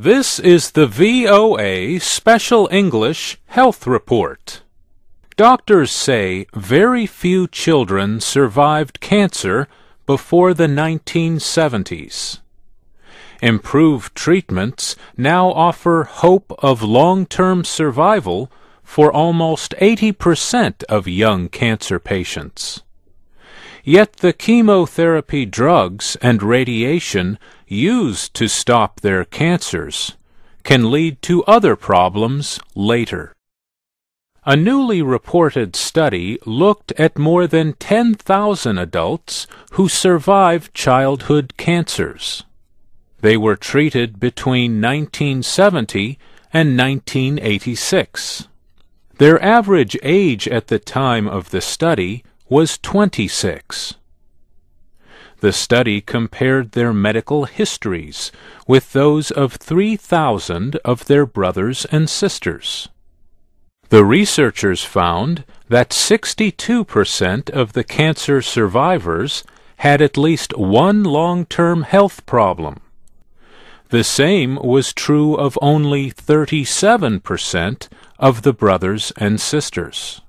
This is the VOA Special English Health Report. Doctors say very few children survived cancer before the 1970s. Improved treatments now offer hope of long-term survival for almost 80% of young cancer patients. Yet the chemotherapy drugs and radiation used to stop their cancers can lead to other problems later. A newly reported study looked at more than 10,000 adults who survived childhood cancers. They were treated between 1970 and 1986. Their average age at the time of the study was 26. The study compared their medical histories with those of 3,000 of their brothers and sisters. The researchers found that 62% of the cancer survivors had at least one long-term health problem. The same was true of only 37% of the brothers and sisters.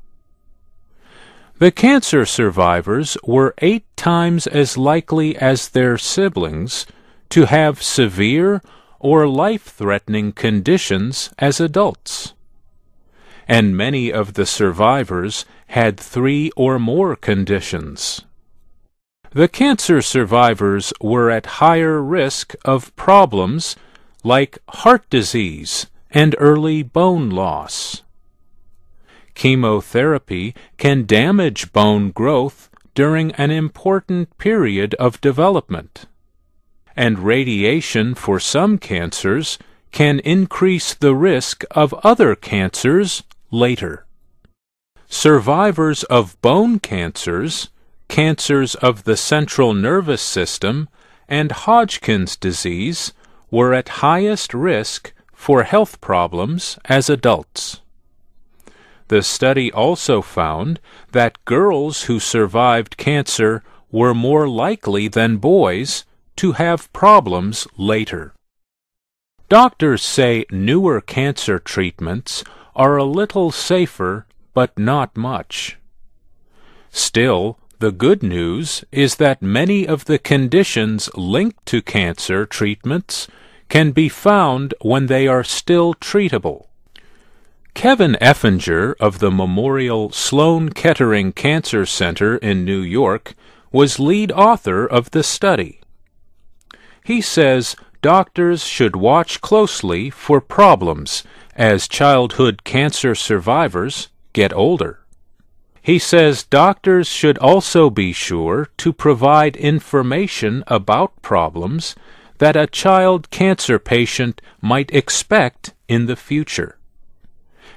The cancer survivors were 8 times as likely as their siblings to have severe or life-threatening conditions as adults. And many of the survivors had 3 or more conditions. The cancer survivors were at higher risk of problems like heart disease and early bone loss. Chemotherapy can damage bone growth during an important period of development, and radiation for some cancers can increase the risk of other cancers later. Survivors of bone cancers, cancers of the central nervous system, and Hodgkin's disease were at highest risk for health problems as adults. The study also found that girls who survived cancer were more likely than boys to have problems later. Doctors say newer cancer treatments are a little safer, but not much. Still, the good news is that many of the conditions linked to cancer treatments can be found when they are still treatable. Oeffinger of the Memorial Sloan Kettering Cancer Center in New York was lead author of the study. He says doctors should watch closely for problems as childhood cancer survivors get older. He says doctors should also be sure to provide information about problems that a child cancer patient might expect in the future.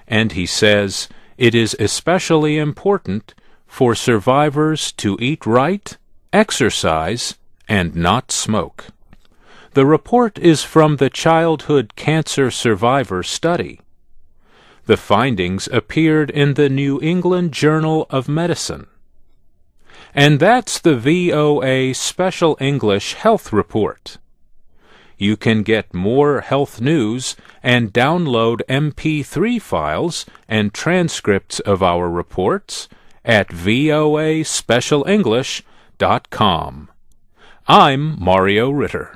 And he says it is especially important for survivors to eat right, exercise, and not smoke. The report is from the Childhood Cancer Survivor Study. The findings appeared in the New England Journal of Medicine. And that's the VOA Special English Health Report. You can get more health news and download MP3 files and transcripts of our reports at voaspecialenglish.com. I'm Mario Ritter.